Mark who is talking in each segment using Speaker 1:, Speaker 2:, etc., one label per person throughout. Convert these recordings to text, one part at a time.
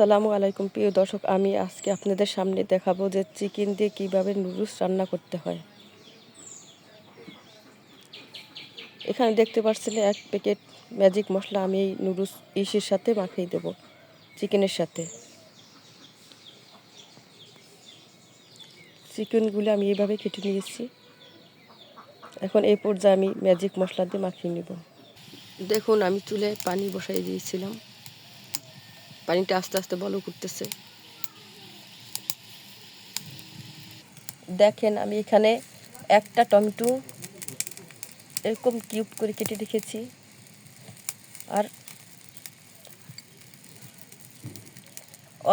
Speaker 1: আসসালামু আলাইকুম প্রিয় দর্শক, আমি আজকে আপনাদের সামনে দেখাবো যে চিকেন দিয়ে কিভাবে নুডলস রান্না করতে হয়। এখানে দেখতে পাচ্ছেন এক প্যাকেট ম্যাজিক মশলা আমি এই নুডলস ইসের সাথে মাখিয়ে দেব, চিকেনের সাথে। চিকেনগুলো আমি এইভাবে কেটে নিয়েছি। এখন এই পর্যায়ে আমি ম্যাজিক মশলা দিয়ে মাখিয়ে নেব। দেখুন, আমি চুলায় পানি বসাই দিয়েছিলাম, পানিটা আস্তে আস্তে বলক উঠতেছে। দেখেন, আমি এখানে একটা টমেটো এরকম কিউব করে কেটে রেখেছি, আর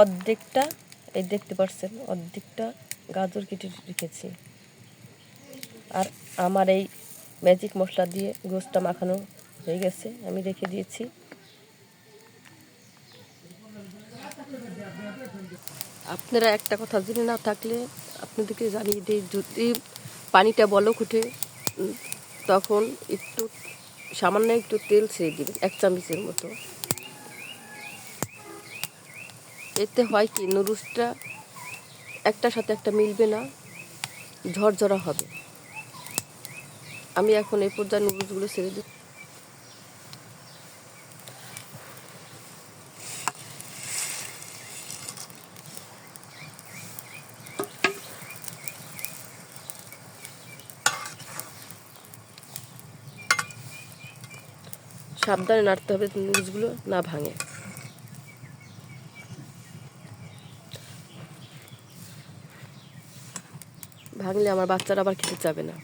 Speaker 1: অর্ধেকটা এই দেখতে পাচ্ছেন অর্ধেকটা গাজর কেটে রেখেছি। আর আমার এই ম্যাজিক মশলা দিয়ে গোশটা মাখানো হয়ে গেছে, আমি রেখে দিয়েছি। আপনারা একটা কথা জেনে না থাকলে আপনাদেরকে জানিয়ে দিই, যদি পানিটা বলক উঠে তখন একটু সামান্য একটু তেল ছেড়ে দেবেন, 1 চামচের মতো। এতে হয় কি, নুডলসটা একটার সাথে একটা মিলবে না, ঝরঝরা হবে। আমি এখন এই পর্যায়ে নুডলসগুলো ছেড়ে দিই। সাবধানে নাড়তে হবে, নুডলসগুলো না ভাঙে। ভাঙলে আমার বাচ্চারা আবার খেতে চাবে না,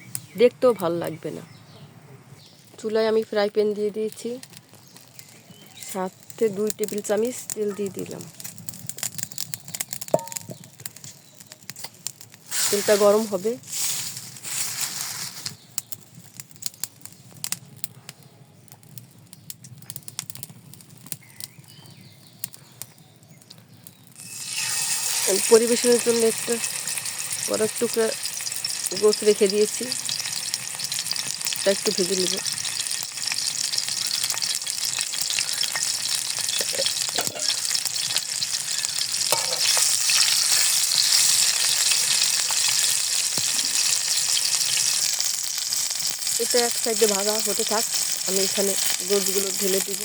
Speaker 1: দেখতেও ভালো লাগবে না। চুলায় আমি ফ্রাই প্যান দিয়ে দিয়েছি, সাথে 2 টেবিল চামচ তেল দিয়ে দিলাম। তেলটা গরম হবে। পরিবেশনের জন্য একটা বড় টুকরা গোশ রেখে দিয়েছি, তা একটু ভেজে নেব। এটা এক সাইডে ভাজা হতে থাক, আমি এখানে গোশগুলো ঢেলে দেব।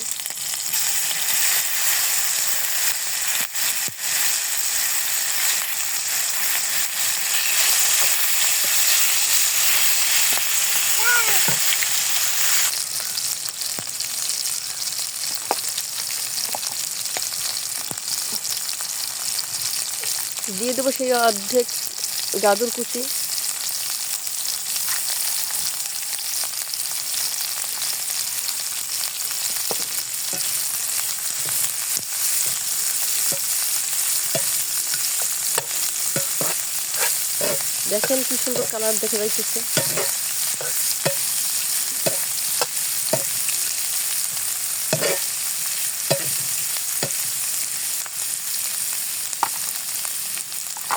Speaker 1: দিয়ে দেবো সেই অর্ধেক গাজর কুচি। দেখেন কি সুন্দর কালার দেখা যাইতেছে।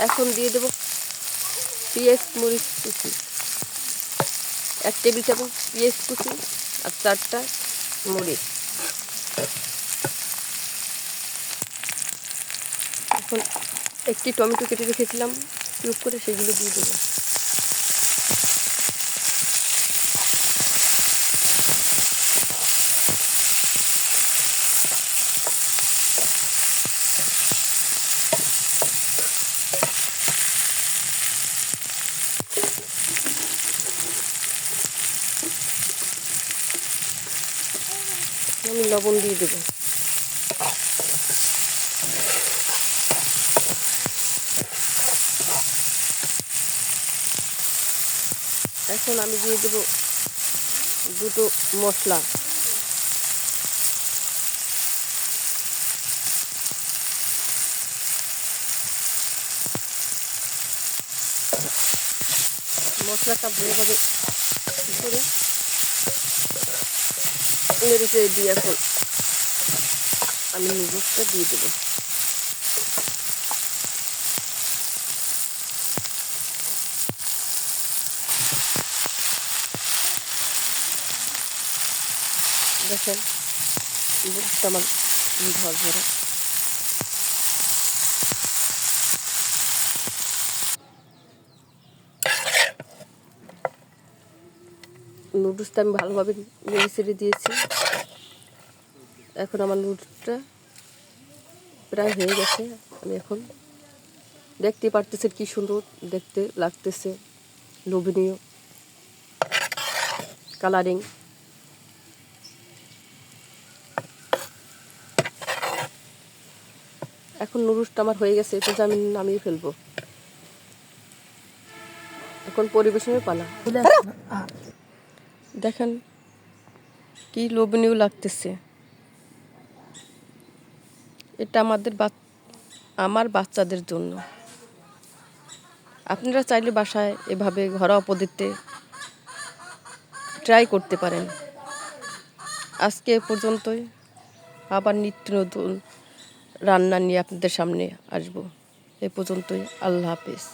Speaker 1: এখন দিয়ে দেবো পেঁয়াজ মরিচ কুচি, 1 টেবিল চামচ পেঁয়াজ কুচি আর 4টা মরিচ। এখন একটি টমেটো কেটে রেখেছিলাম কিউব করে, সেগুলো দিয়ে দেবো। আমি লবণ দিয়ে দেবো। এখন আমি দিয়ে দেবো 2টো মশলা। মশলাটা ভালোভাবে করে নেড়ে চেড়ে দিয়ে এখন আমি নুডলসটা দিয়ে দেবো। দেখেন নুডলসটা আমার ঝরঝরা। নুডলসটা আমি ভালোভাবে নেড়ে ছেড়ে দিয়েছি। এখন আমার নুডলসটা প্রায় হয়ে গেছে। আমি এখন দেখতে পারতেছেন কি সুন্দর দেখতে লাগতেছে, লোভনীয় কালারিং। এখন নুডলসটা আমার হয়ে গেছে, এটা আমি নামিয়ে ফেলবো। এখন পরিবেশনের পালা। দেখেন কি লোভনীয় লাগতেছে। এটা আমার বাচ্চাদের জন্য। আপনারা চাইলে বাসায় এভাবে ঘরোয়া পদ্ধতিতে ট্রাই করতে পারেন। আজকে এ পর্যন্তই, আবার নিত্য নতুন রান্না নিয়ে আপনাদের সামনে আসবো। এ পর্যন্তই, আল্লাহ হাফেজ।